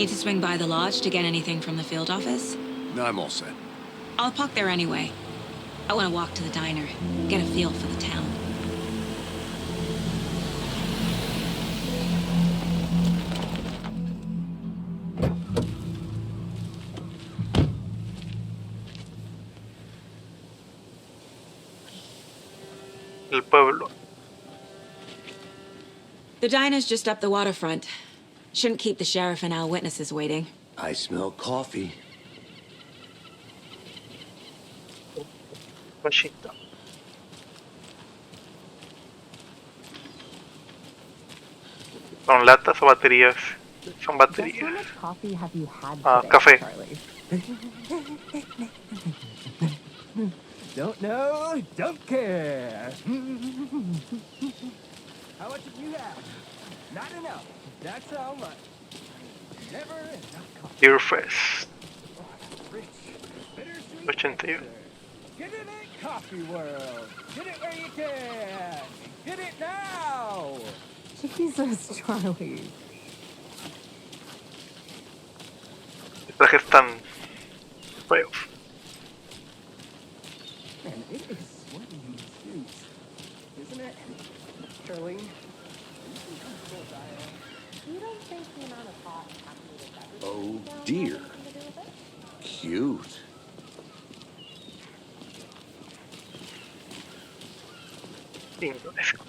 Need to swing by the lodge to get anything from the field office? No, I'm all set. I'll park there anyway. I want to walk to the diner, get a feel for the town. El pueblo. The diner's just up the waterfront. Shouldn't keep the sheriff and our witnesses waiting. I smell coffee. Washington. ¿Son latas o baterías? Son baterías. Café. Don't know, don't care. How much do you have? Not enough. That's how much. Never enough coffee. Beer Fest. Rich, bittersweet 81. Get in it, coffee world. Get it where you can. Get it now. Jesus, Charlie. Los trajes están feos. Man, it is sweaty in these suits, isn't it? Charlene? You don't think the amount of hot caffeinated beverages Oh down dear. there has something to do with it? Cute. Indonesco.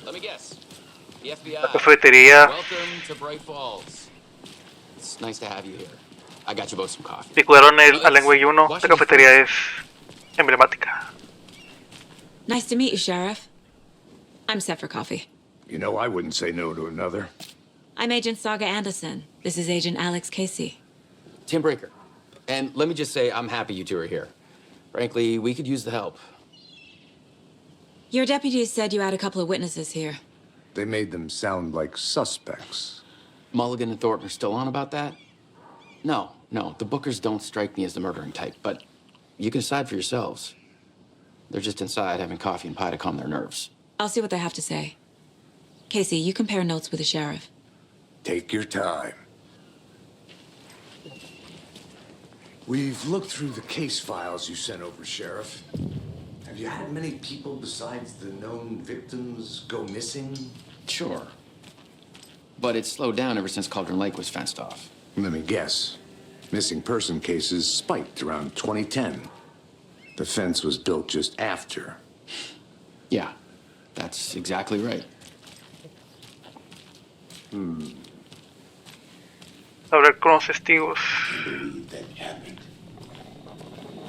Let me guess. The FBI. La cafetería. Welcome to Bright Falls. It's nice to have you here. I got you both some coffee. Si jugaron al Language 1, la cafetería es emblemática. Nice to meet you, Sheriff. I'm set for coffee. You know, I wouldn't say no to another. I'm Agent Saga Anderson. This is Agent Alex Casey. Tim Breaker. And let me just say, I'm happy you two are here. Frankly, we could use the help. Your deputies said you had a couple of witnesses here. They made them sound like suspects. Mulligan and Thornton are still on about that? No, the Bookers don't strike me as the murdering type, but you can decide for yourselves. They're just inside having coffee and pie to calm their nerves. I'll see what they have to say. Casey, you compare notes with the sheriff. Take your time. We've looked through the case files you sent over, Sheriff. Have you had many people besides the known victims go missing? Sure. But it's slowed down ever since Cauldron Lake was fenced off. Let me guess. Missing person cases spiked around 2010. The fence was built just after. Yeah, that's exactly right. Hablar con los testigos. I believe that happened.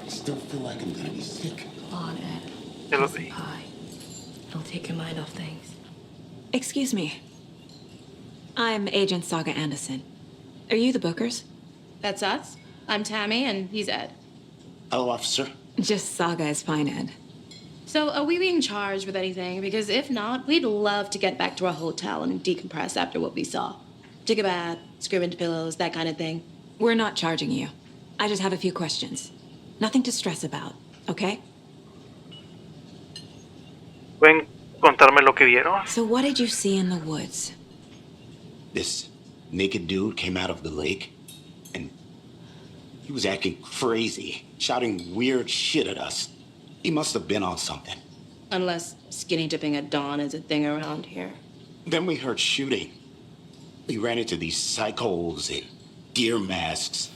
I still feel like I'm gonna be sick. Come on, Ed. Ya lo Have some vi. pie. It'll take your mind off things. Excuse me. I'm Agent Saga Anderson. Are you the Bookers? That's us. I'm Tammy, and he's Ed. Hello, officer. Just Saga is fine, Ed. So, are we being charged with anything? Because if not, we'd love to get back to our hotel and decompress after what we saw. Take a bath, scream into pillows, that kind of thing. We're not charging you. I just have a few questions. Nothing to stress about, okay? ¿Pueden contarme lo que vieron? So what did you see in the woods? This naked dude came out of the lake, and he was acting crazy, shouting weird shit at us. He must have been on something. Unless skinny dipping at dawn is a thing around here. Then we heard shooting. We ran into these psychos in deer masks.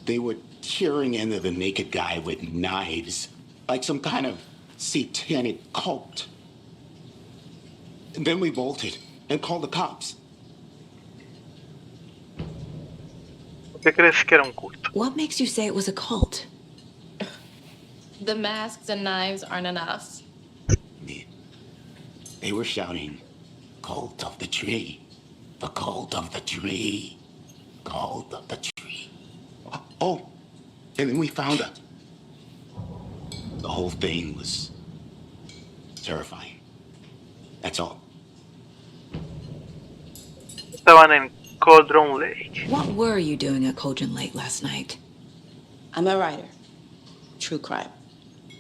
They were tearing into the naked guy with knives, like some kind of satanic cult. And then we bolted and called the cops. ¿Por qué crees que era un culto? What makes you say it was a cult? The masks and knives aren't enough. They were shouting, "Cult of the tree, the cult of the tree, cult of the tree." Oh, and then we found her. The whole thing was terrifying. That's all. Estaban en Cauldron Lake. What were you doing at Cauldron Lake last night? I'm a writer. True crime.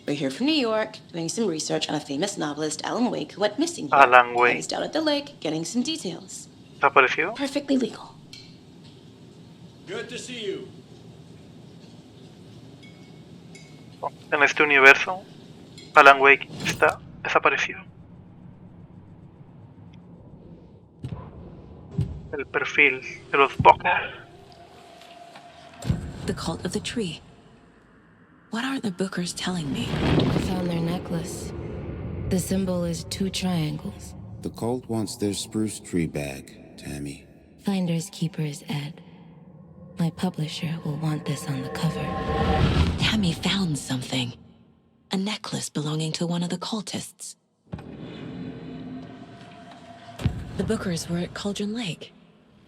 We're here from New York, doing some research on a famous novelist, Alan Wake, who went missing here. Alan Wake. I was down at the lake, getting some details. desaparecido. Perfectly legal. Good to see you. En este universo, Alan Wake está desaparecido. El perfil de los Booker. The cult of the tree. What aren't the Bookers telling me? I found their necklace. The symbol is 2 triangles. The cult wants their spruce tree back, Tammy. Finders keepers, Ed. My publisher will want this on the cover. Tammy found something. A necklace belonging to one of the cultists. The Bookers were at Cauldron Lake.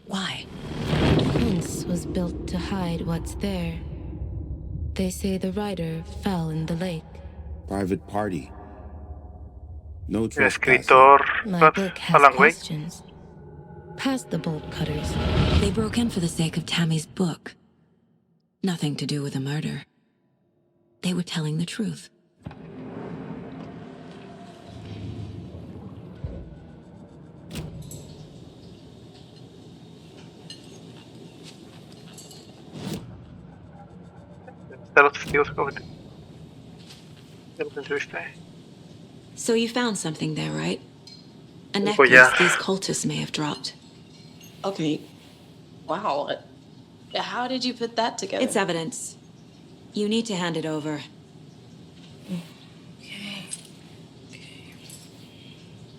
Why? The fence was built to hide what's there. They say the rider fell in the lake. Private party. No El trespassing. escritor My book has Alan Wake. questions. Past the bolt cutters. They broke in for the sake of Tammy's book. Nothing to do with a murder. They were telling the truth. De los testigos que los entrevisté. So you found something there, right? A Un necklace collar. these cultists may have dropped. Okay. Wow. How did you put that together? It's evidence. You need to hand it over. Okay.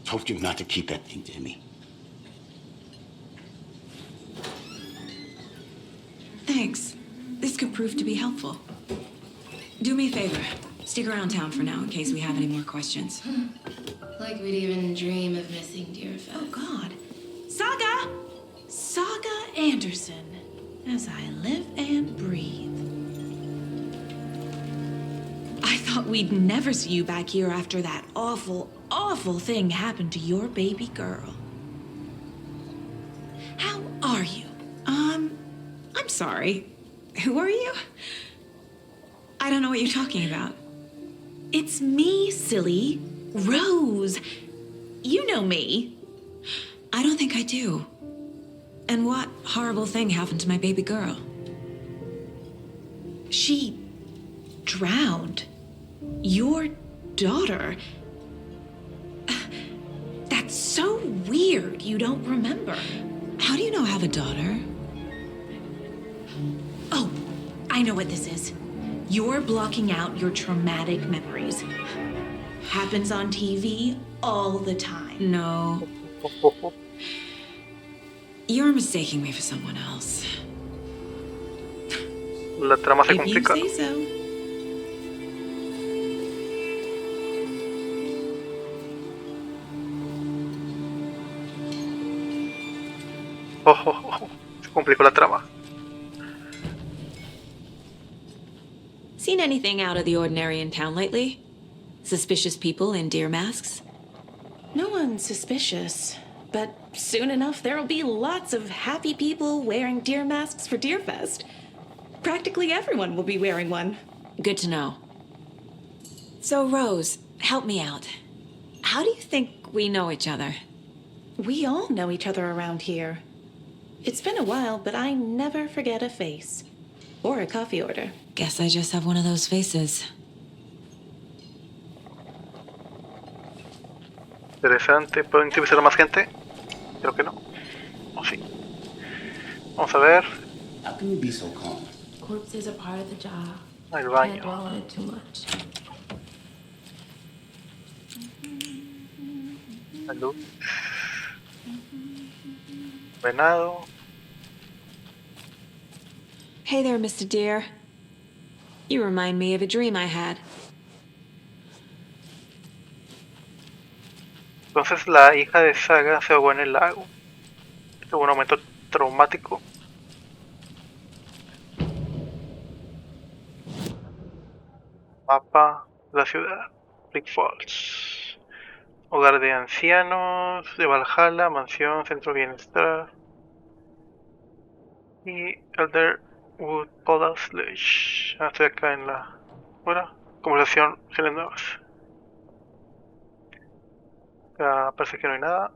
Told you not to keep that thing, Tammy. Thanks. This could prove to be helpful. Do me a favor. Stick around town for now in case we have any more questions. Like we'd even dream of missing Deerfest. Oh, God. Saga! Saga Anderson. As I live and breathe. I thought we'd never see you back here after that awful, awful thing happened to your baby girl. How are you? I'm sorry. Who are you? I don't know what you're talking about. It's me, silly. Rose. You know me. I don't think I do. And what horrible thing happened to my baby girl? She drowned. Your daughter. That's so weird you don't remember. How do you know I have a daughter? Oh, I know what this is. You're blocking out your traumatic memories. Happens on TV all the time. No. You're mistaking me for someone else. La trama se If you complica. say so. Se complicó la trama. Seen anything out of the ordinary in town lately? Suspicious people in deer masks? No one's suspicious. But soon enough, there'll be lots of happy people wearing deer masks for Deerfest. Practically everyone will be wearing one. Good to know. So, Rose, help me out. How do you think we know each other? We all know each other around here. It's been a while, but I never forget a face. Or a coffee order. Guess I just have one of those faces. Interesante. ¿Puedo entrevistar a más gente? Creo que no. O sí. Vamos a ver. How can you be so calm? Corpses are part of the job. El Can't baño. dwell on it too much. Salud. Venado. Hey there, Mr. Deer. You remind me of a dream I had. Entonces la hija de Saga se ahogó en el lago. Tuvo un aumento traumático. Mapa de la ciudad. Brick Falls. Hogar de ancianos de Valhalla, mansión, centro de bienestar. Y Elderwood Palace. Estoy acá en la... Bueno, conversación Helen nuevas. Acá parece que no hay nada.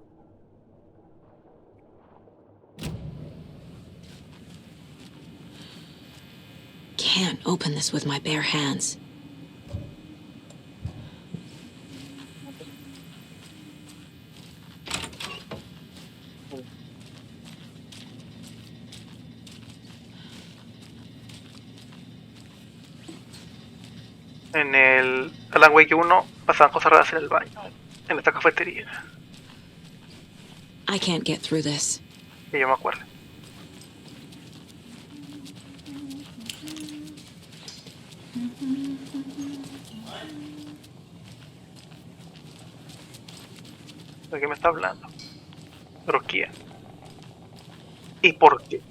can't open this with my bare hands. En el Alan Wake 1 pasaban cosas raras en el baño, en esta cafetería. I can't get through this. Y yo me acuerdo. ¿De qué me está hablando? ¿Pero quién? ¿Y por qué?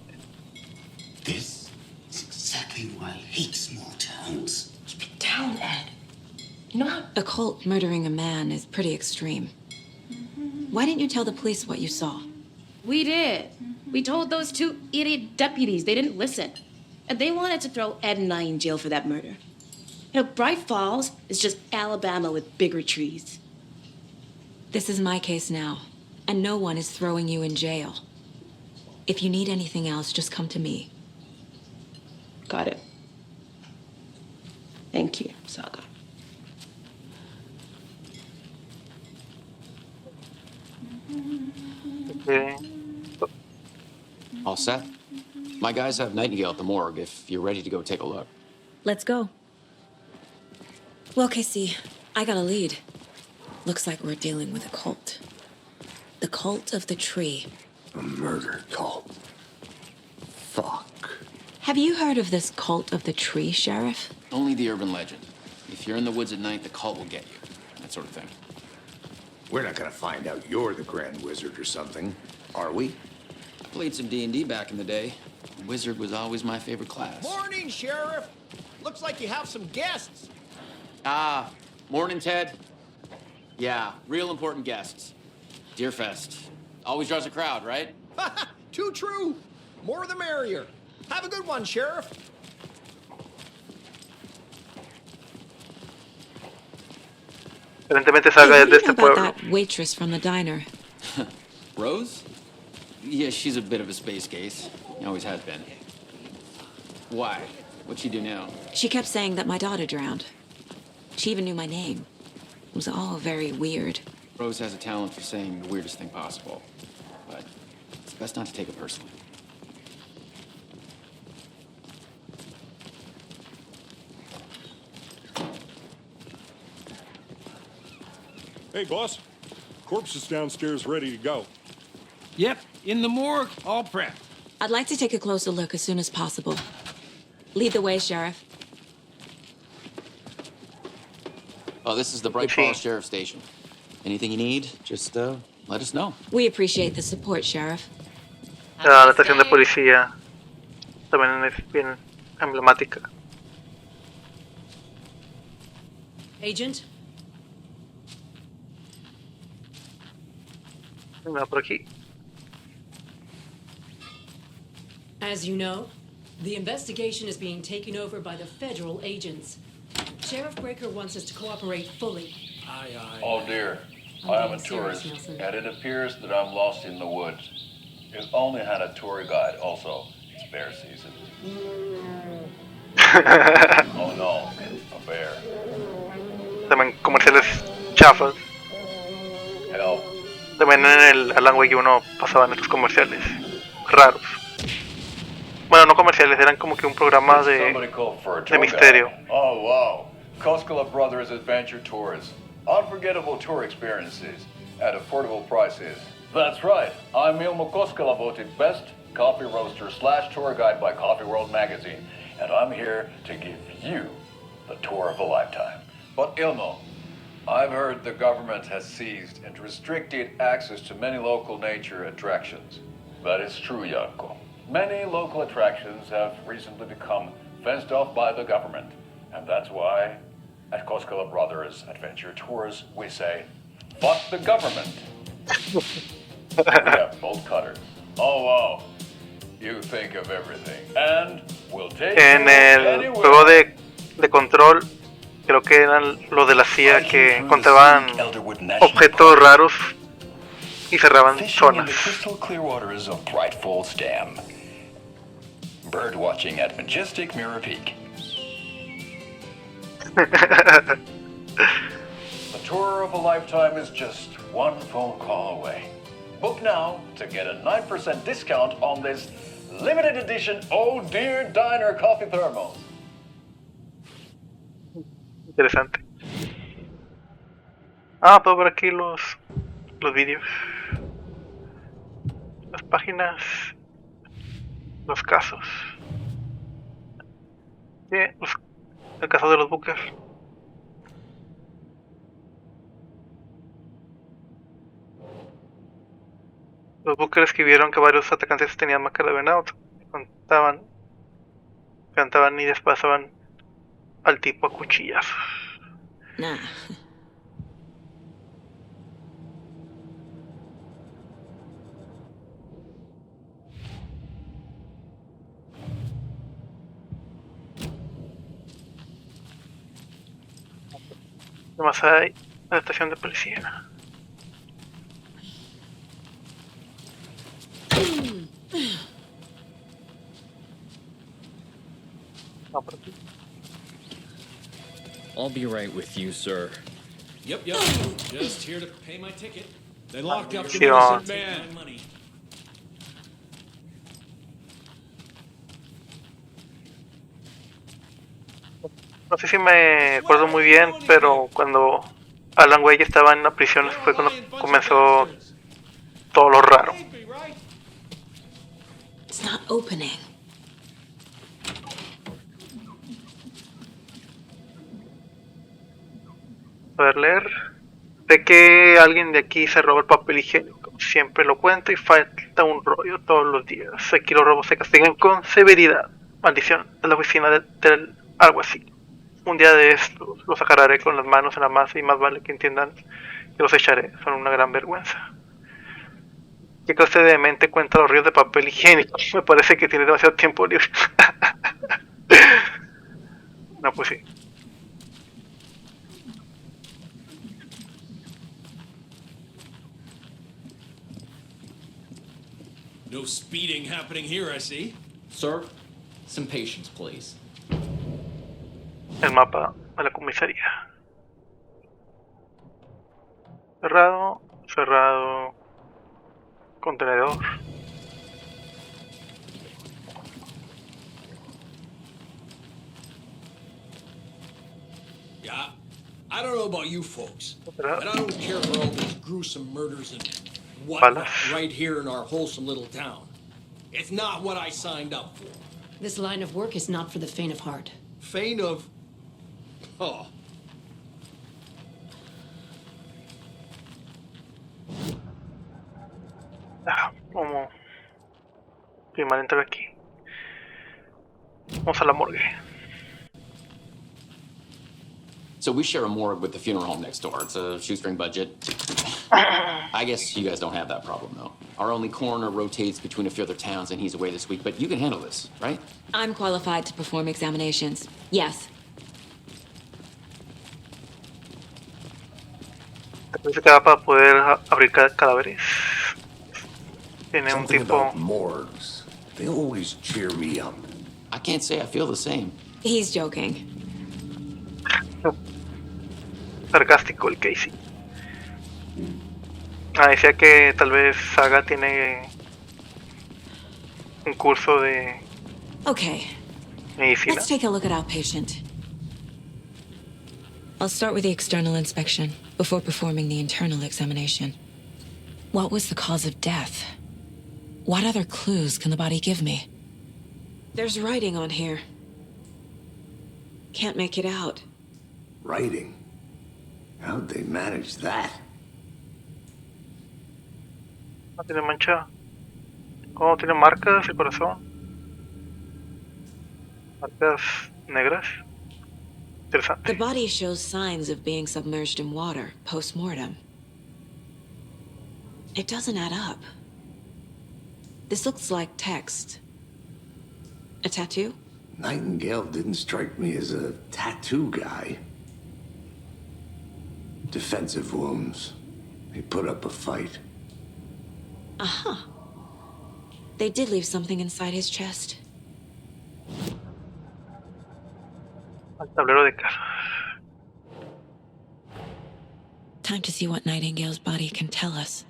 This is exactly why I hate small towns. Keep it down, Ed. Not a cult murdering a man is pretty extreme. Why didn't you tell the police what you saw? We did. We told those two idiot deputies. They didn't listen. And they wanted to throw Ed and I in jail for that murder. You know, Bright Falls is just Alabama with bigger trees. This is my case now, and no one is throwing you in jail. If you need anything else, just come to me. Got it. Thank you, Saga. Okay. All set? My guys have Nightingale at the morgue if you're ready to go take a look. Let's go. Well, Casey, I got a lead. Looks like we're dealing with a cult. The cult of the tree. A murder cult. Fuck. Have you heard of this cult of the tree, Sheriff? Only the urban legend. If you're in the woods at night, the cult will get you. That sort of thing. We're not gonna find out you're the Grand Wizard or something, are we? I played some D&D back in the day. Wizard was always my favorite class. Morning, Sheriff. Looks like you have some guests. Ah, morning, Ted. Yeah, real important guests. Deerfest. Always draws a crowd, right? Too true. More the merrier. Have a good one, Sheriff. Aparentemente Saga es de este about pueblo. that waitress from the diner? Rose? Yeah, she's a bit of a space case. Always has been. Why? What'd she do now? She kept saying that my daughter drowned. She even knew my name. It was all very weird. Rose has a talent for saying the weirdest thing possible. But it's best not to take it personally. Hey, boss. Corpse is downstairs ready to go. Yep, in the morgue, all prepped. I'd like to take a closer look as soon as possible. Lead the way, Sheriff. Oh, this is the Bright Falls Sheriff Station. Anything you need, just let us know. We appreciate the support, Sheriff. La estación de policía también es bien emblemática. Agent? Mira por aquí. As you know, the investigation is being taken over by the federal agents. Sheriff Breaker wants us to cooperate fully. Aye, aye. Oh dear, I am a tourist, and it appears that I'm lost in the woods. If only had a tour guide also. It's bear season. Oh no, a bear. También comerciales chafas. Help. También en el Alan Wake 1 pasaban estos comerciales raros. Bueno, no comerciales, eran como que un programa de misterio. Oh wow, Koskela Brothers Adventure Tours. Unforgettable tour experiences at affordable prices. That's right, I'm Ilmo Koskela, voted best coffee roaster / tour guide by Coffee World magazine, and I'm here to give you the tour of a lifetime. But Ilmo, I've heard the government has seized and restricted access to many local nature attractions. That is true, Janko. Many local attractions have recently become fenced off by the government, and that's why at Koskela Brothers Adventure Tours we say, fuck the government. We have bolt cutters. Oh wow, you think of everything, and we'll take En el juego de control, creo que eran los de la CIA que encontraban objetos raros y cerraban zonas. Crystal clear waters of Bright Falls Dam. Bird watching at Majestic Mirror Peak. The tour of a lifetime is just one phone call away. Book now to get a 9% discount on this limited edition Oh Dear Diner coffee thermos. Interesante. Ah, puedo ver aquí los vídeos, las páginas, los casos. Sí, el caso de los Booker. Los Booker escribieron que varios atacantes tenían máscara de venado, cantaban y despasaban al tipo a cuchillazos. Nah. Nomás hay la estación de policía. No, por aquí. I'll be right with you, sir. Yep. Just here to pay my ticket. They locked up the Sí, no. innocent man. Money. No sé si me acuerdo muy bien, pero cuando Alan Wake estaba en la prisión fue cuando comenzó todo lo raro. It's not opening. A ver, leer. Sé que alguien de aquí se roba el papel higiénico. Siempre lo cuento y falta un rollo todos los días. Aquí los robos se castigan con severidad. Maldición de la oficina del alguacil. Un día de estos los agarraré con las manos en la masa y más vale que entiendan que los echaré. Son una gran vergüenza. ¿Qué clase de mente cuenta los ríos de papel higiénico? Me parece que tiene demasiado tiempo libre. No, pues sí. No speeding happening here, I see. Sir, some patience, please. El mapa de la comisaría. Cerrado, cerrado. Contenedor. Yeah, I don't know about you folks, but I don't care for all these gruesome murders and whatnot right here in our wholesome little town. It's not what I signed up for. This line of work is not for the faint of heart. Faint of... Oh. Como primero entrar aquí. Vamos a la morgue. So we share a morgue with the funeral home next door. It's a shoestring budget. I guess you guys don't have that problem, though. Our only coroner rotates between a few other towns, and he's away this week. But you can handle this, right? I'm qualified to perform examinations. Yes. Se queda para poder abrir cadáveres. Tiene un Something tipo. about morgues. They always cheer me up. I can't say I feel the same. He's joking. Sarcástico el Casey. Decía que tal vez Saga tiene un curso de Okay. medicina. Let's take a look at outpatient. I'll start with the external inspection before performing the internal examination. What was the cause of death? What other clues can the body give me? There's writing on here. Can't make it out. Writing? How'd they manage that? No tiene mancha. ¿Cómo tiene marcas el corazón? Marcas negras. Interesante. The body shows signs of being submerged in water post-mortem. It doesn't add up. This looks like text. A tattoo? Nightingale didn't strike me as a tattoo guy. Defensive wounds. He put up a fight. Uh-huh. They did leave something inside his chest. El tablero de cartas. time to see what Nightingale's body can tell us.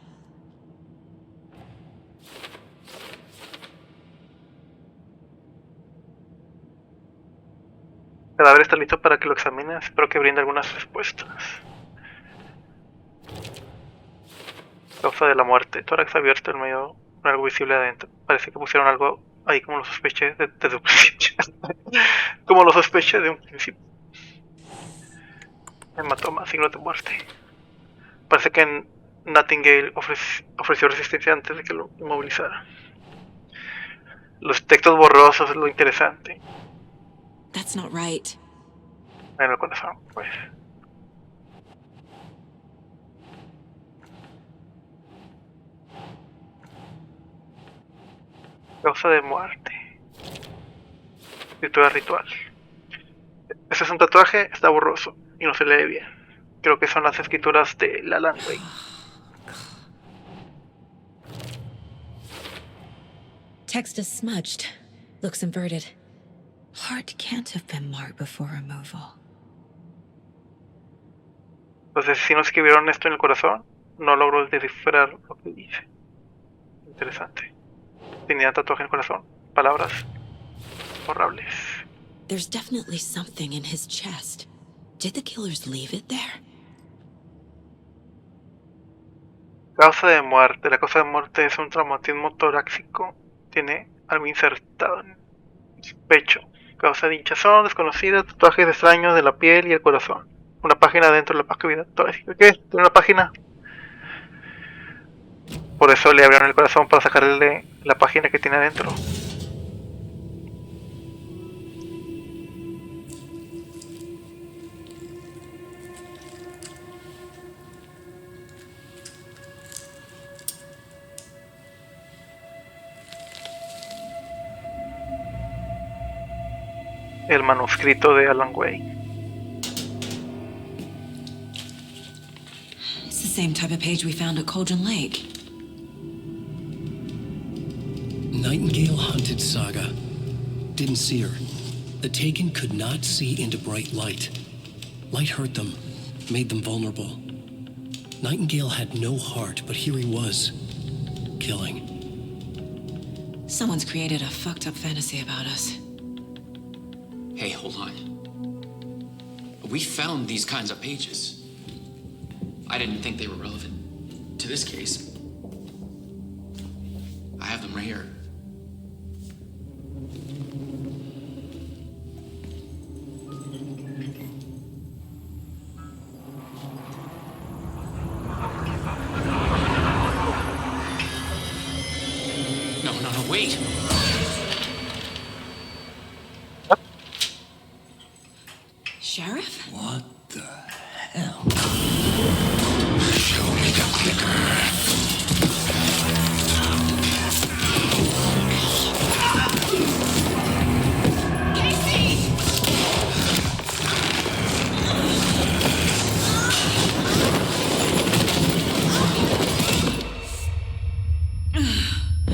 El cadáver está listo para que lo examinen. Espero que brinde algunas respuestas. Causa de la muerte. Tórax abierto en medio con algo visible adentro. Parece que pusieron algo ahí como lo sospeché desde un principio. Como lo sospeché de un principio. Hematoma, signo de muerte. Parece que Nightingale ofreció resistencia antes de que lo inmovilizara. Los textos borrosos es lo interesante. That's not right. En el corazón, pues. Causa de muerte. Escritura ritual. Ese es un tatuaje, está borroso y no se lee bien. Creo que son las escrituras de la Landway. Text is smudged. Looks inverted. Heart can't have been marked before removal. Los asesinos escribieron esto en el corazón. No logro descifrar lo que dice. Interesante. Tenía tatuaje en el corazón. Palabras borrables. There's definitely something in his chest. Did the killers leave it there? Causa de muerte. La causa de muerte es un traumatismo torácico. Tiene algo insertado en su pecho. Causa de hinchazón desconocida, tatuajes extraños de la piel y el corazón. Una página dentro de la cavidad torácica. ¿Qué? ¿Tiene una página? Por eso le abrieron el corazón para sacarle la página que tiene adentro. El manuscrito de Alan Way. It's the same type of page we found at Cauldron Lake. Nightingale hunted Saga. Didn't see her. The Taken could not see into bright light. Light hurt them, made them vulnerable. Nightingale had no heart, but here he was, killing. Someone's created a fucked up fantasy about us. Hey, hold on. We found these kinds of pages. I didn't think they were relevant to this case. I have them right here. No, wait. Sheriff? What the hell? Show me the clicker.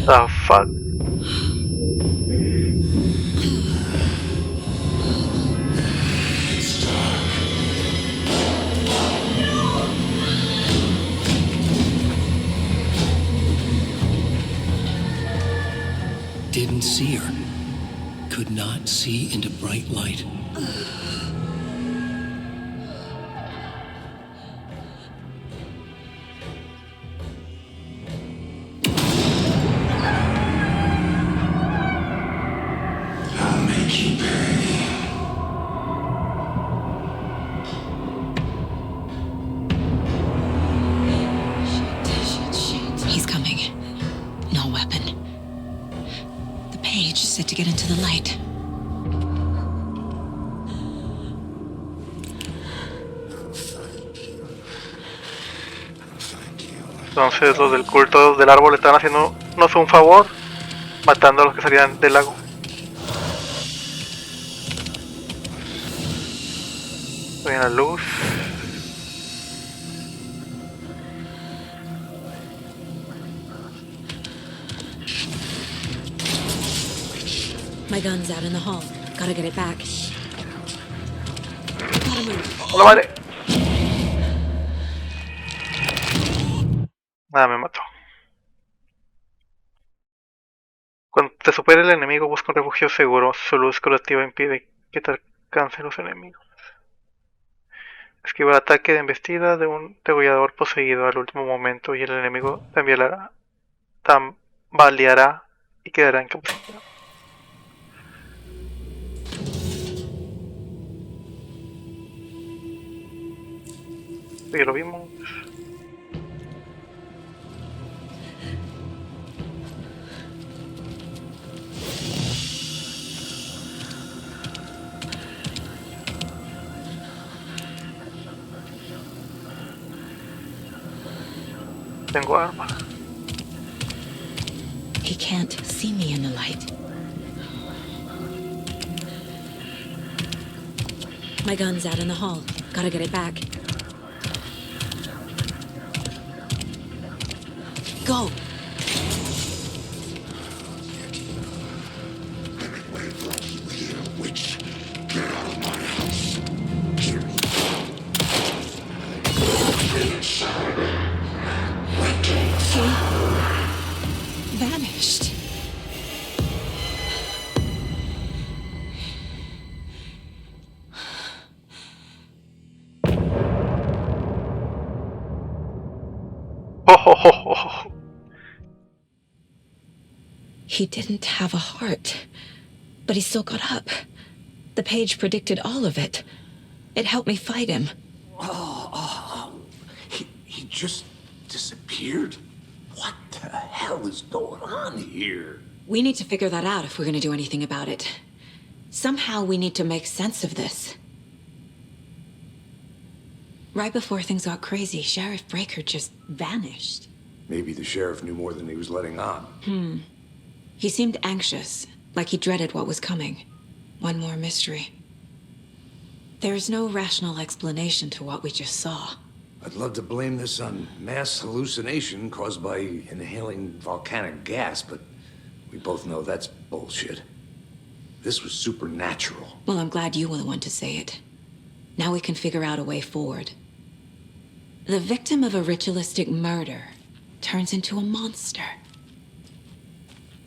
The fuck? Didn't see her. Could not see into bright light. I'll make you pay. Shit. He's coming. No weapon. The page said to get into the light. Entonces los del culto del árbol están haciéndonos un favor, matando a los que salían del lago. Ven la luz. My gun's out in the hall. Gotta get it back. Gotta move. ¡Hola, madre! Nada, me mató. Cuando te supera el enemigo, busca un refugio seguro. Su luz curativa impide que te alcancen los enemigos. Esquiva el ataque de embestida de un degollador poseído al último momento y el enemigo tambaleará y quedará incapacitado. Ya lo vimos. Tengo arma. He can't see me in the light. My gun's out in the hall. Gotta get it back. Go! Witch, get out of my house. He vanished. He didn't have a heart, but he still got up. The page predicted all of it. It helped me fight him. He just disappeared? What the hell is going on here? We need to figure that out if we're going to do anything about it. Somehow we need to make sense of this. Right before things got crazy, Sheriff Breaker just vanished. Maybe the sheriff knew more than he was letting on. He seemed anxious, like he dreaded what was coming. One more mystery. There's no rational explanation to what we just saw. I'd love to blame this on mass hallucination caused by inhaling volcanic gas, but we both know that's bullshit. This was supernatural. Well, I'm glad you were the one to say it. Now we can figure out a way forward. The victim of a ritualistic murder turns into a monster.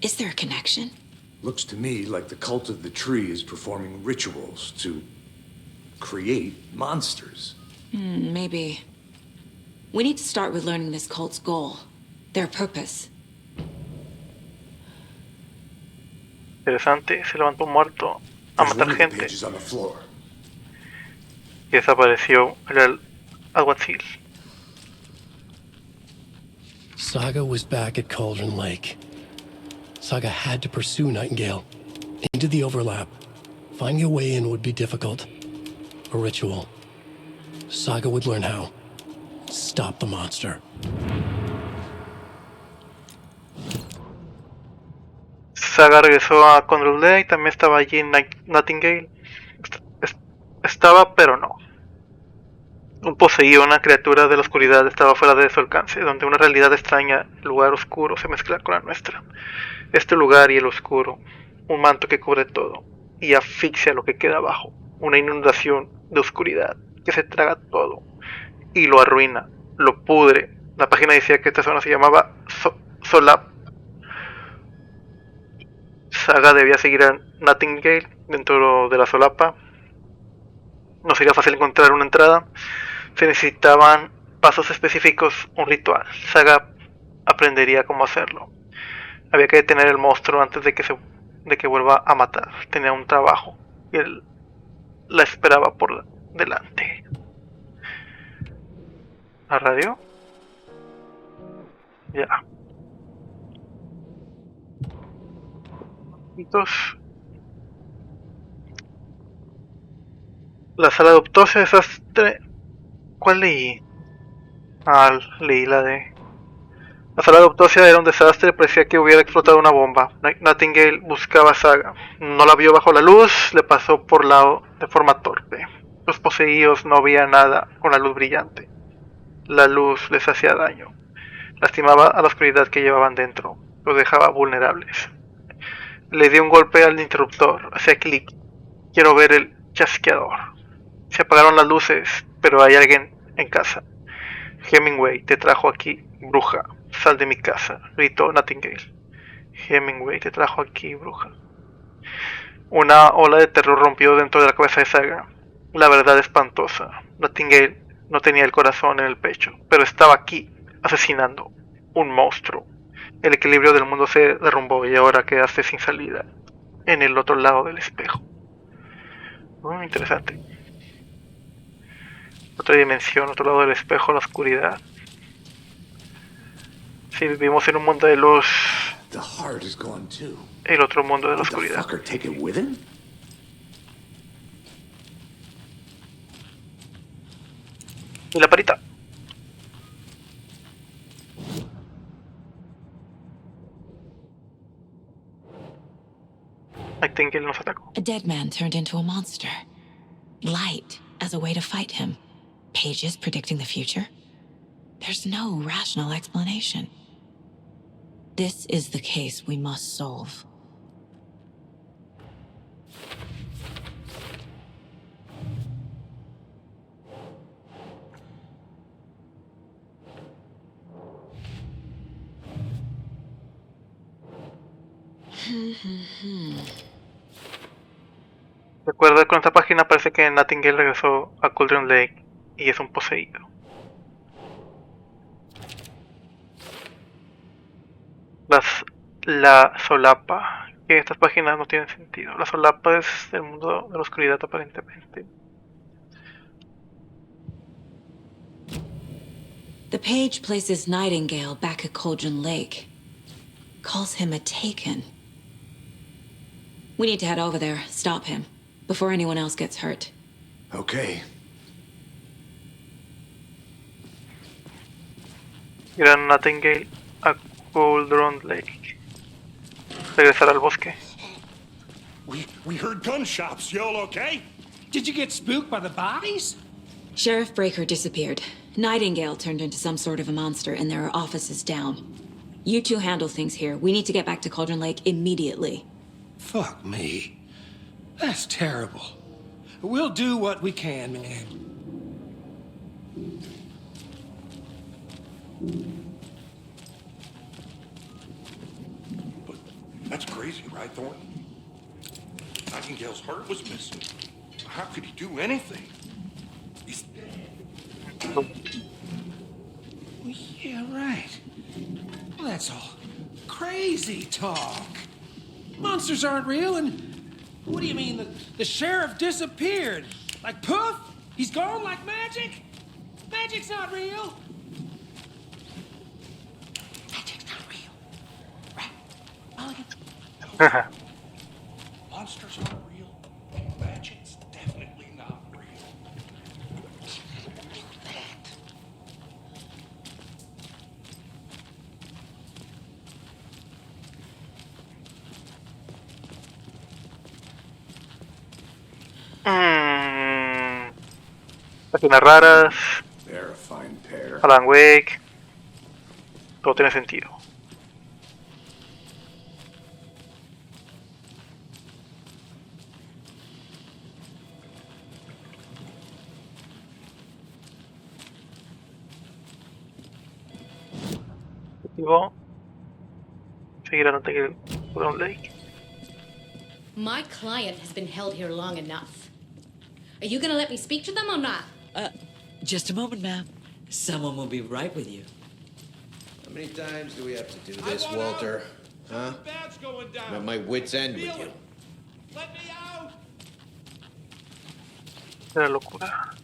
Is there a connection? Looks to me like the cult of the tree is performing rituals to create monsters. Maybe. We need to start with learning this cult's goal, their purpose. Interesante, se levantó muerto a There's matar one of the gente pages on the floor. y desapareció el alguacil. Saga was back at Cauldron Lake. Saga had to pursue Nightingale into the overlap. Finding a way in would be difficult. A ritual. Saga would learn how. Stop the monster. Saga regresó a Control Day y también estaba allí Nightingale. Estaba, pero no. Un poseído, una criatura de la oscuridad, estaba fuera de su alcance, donde una realidad extraña, lugar oscuro, se mezcla con la nuestra. Este lugar y el oscuro, un manto que cubre todo y asfixia lo que queda abajo, una inundación de oscuridad que se traga todo y lo arruina, lo pudre. La página decía que esta zona se llamaba Solap. Saga debía seguir a Nightingale dentro de la solapa. No sería fácil encontrar una entrada. Se necesitaban pasos específicos, un ritual. Saga aprendería cómo hacerlo. Había que detener el monstruo antes de que vuelva a matar. Tenía un trabajo y él la esperaba por delante. ¿La radio? Ya. Entonces, la sala de autopsia, desastre. ¿Cuál leí? Leí la de... La sala de autopsia era un desastre, parecía que hubiera explotado una bomba. Nightingale buscaba a Saga. No la vio bajo la luz, le pasó por lado de forma torpe. Los poseídos no veían nada con la luz brillante. La luz les hacía daño. Lastimaba a la oscuridad que llevaban dentro. Los dejaba vulnerables. Le dio un golpe al interruptor. Hacía clic. Quiero ver el chasqueador. Se apagaron las luces, pero hay alguien en casa. Hemingway te trajo aquí, bruja. Sal de mi casa, gritó Nightingale. Hemingway te trajo aquí, bruja. Una ola de terror rompió dentro de la cabeza de Saga. La verdad espantosa. Nightingale no tenía el corazón en el pecho, pero estaba aquí, asesinando. Un monstruo. El equilibrio del mundo se derrumbó y ahora quedaste sin salida. En el otro lado del espejo. Interesante. Otra dimensión, otro lado del espejo, la oscuridad. Si vivimos en un mundo de luz, The heart is gone too. el otro mundo de la Did the oscuridad. fucker take it with him? Y la perita. Nightingale nos atacó. A dead man turned into a monster. Light as a way to fight him. Pages predicting the future? There's no rational explanation. This is the case we must solve. De acuerdo con esta página, parece que Nightingale regresó a Cauldron Lake y es un poseído. La solapa. Que estas páginas no tienen sentido. La solapa es el mundo de la oscuridad aparentemente. The page places Nightingale back at Cauldron Lake. Calls him a Taken. We need to head over there, stop him, before anyone else gets hurt. Okay. Irán Nightingale a Cauldron Lake. Regresar al bosque. We heard gunshots. You all okay? Did you get spooked by the bodies? Sheriff Breaker disappeared. Nightingale turned into some sort of a monster, and there are offices down. You two handle things here. We need to get back to Cauldron Lake immediately. Fuck me. That's terrible. We'll do what we can, man. But that's crazy, right, Thornton? Nightingale's heart was missing. How could he do anything? He's dead. Well, yeah, right. Well, that's all crazy talk. Monsters aren't real, and what do you mean? The sheriff disappeared? Like poof? He's gone like magic? Magic's not real. Magic's not real. Right? Mulligan? Monsters aren't real. Magic's definitely not real. Páginas raras. Verifying pair. Alan Wake. Todo tiene sentido. Objetivo. Seguir a Nightingale Cauldron Lake. My client has been held here long enough. Are you gonna let me speak to them or not? Just a moment, ma'am. Someone will be right with you. How many times do we have to do this, Walter? Huh? I'm at my wit's end with you. Una locura.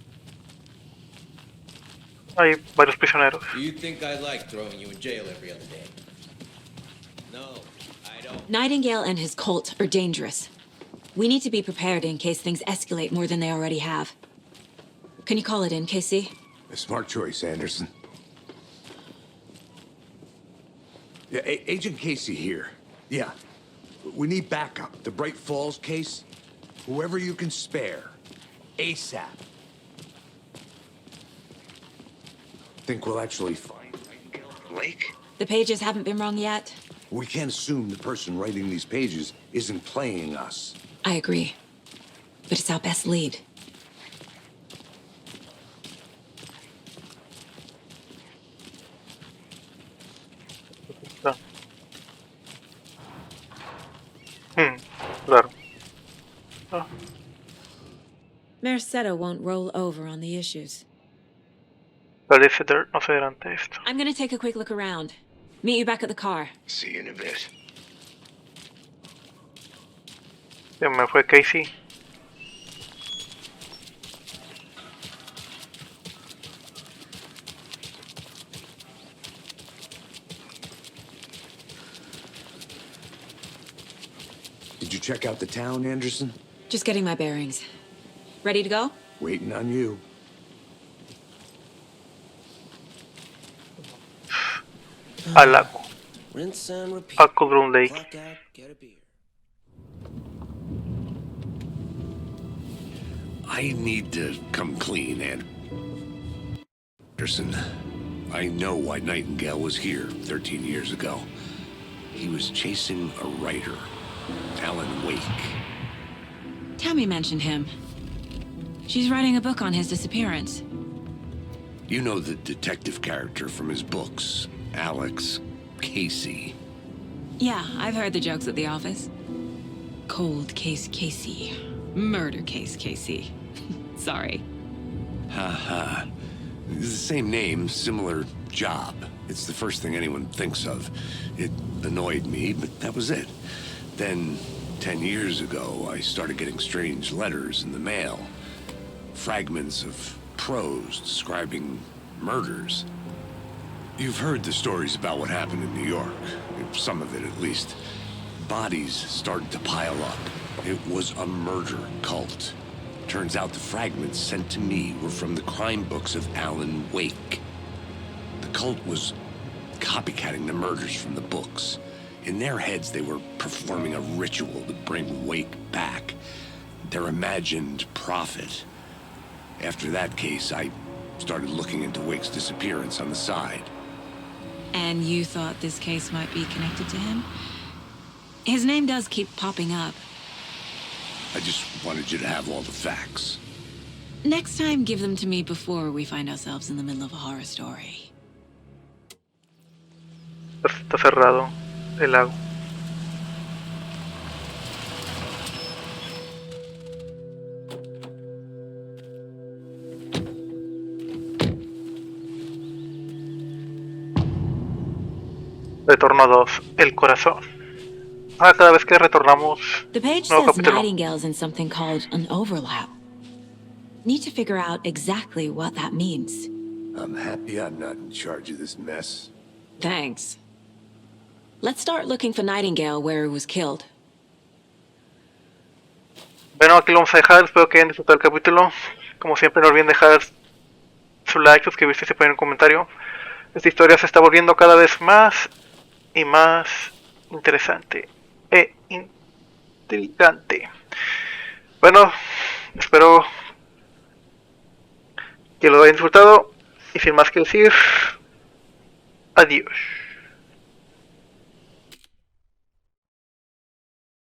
Hay varios prisioneros. Do you think I like throwing you in jail every other day? No, I don't. Nightingale and his cult are dangerous. We need to be prepared in case things escalate more than they already have. Can you call it in, KC? A smart choice, Anderson. Yeah, Agent Casey here. Yeah. We need backup. The Bright Falls case. Whoever you can spare. ASAP. Think we'll actually find Lake? The pages haven't been wrong yet. We can't assume the person writing these pages isn't playing us. I agree. But it's our best lead. Ah, Mercado won't roll over on the issues. Solicitor no se delante esto. I'm gonna take a quick look around. Meet you back at the car. See you in a bit. Se me fue Casey. Did you check out the town, Anderson? Just getting my bearings. Ready to go? Waiting on you. Al lago. Rinse and repeat. Aquadrum Lake. Clock out, get a beer. I need to come clean, Anderson. I know why Nightingale was here 13 years ago. He was chasing a writer, Alan Wake. Tammy mentioned him. She's writing a book on his disappearance. You know the detective character from his books, Alex Casey. Yeah, I've heard the jokes at the office. Cold case Casey. Murder case Casey. Sorry. Ha. It's the same name, similar job. It's the first thing anyone thinks of. It annoyed me, but that was it. Then, 10 years ago, I started getting strange letters in the mail. Fragments of prose describing murders. You've heard the stories about what happened in New York. Some of it, at least. Bodies started to pile up. It was a murder cult. Turns out the fragments sent to me were from the crime books of Alan Wake. The cult was copycatting the murders from the books. In their heads, they were performing a ritual to bring Wake back. Their imagined prophet. After that case, I started looking into Wake's disappearance on the side. And you thought this case might be connected to him? His name does keep popping up. I just wanted you to have all the facts. Next time, give them to me before we find ourselves in the middle of a horror story. Está cerrado el lago. Retorno 2, el corazón. Cada vez que retornamos, The page nuevo says capítulo. Nightingale's in something called an overlap. Need to figure out exactly what that means. I'm happy I'm not in charge of this mess. Thanks. Let's start looking for Nightingale where he was killed. Bueno, aquí lo vamos a dejar. Espero que hayan disfrutado el capítulo. Como siempre, no olviden dejar su like, suscribirse y se ponen un comentario. Esta historia se está volviendo cada vez más y más interesante e intrigante. Bueno, espero que lo hayan disfrutado y sin más que decir, adiós.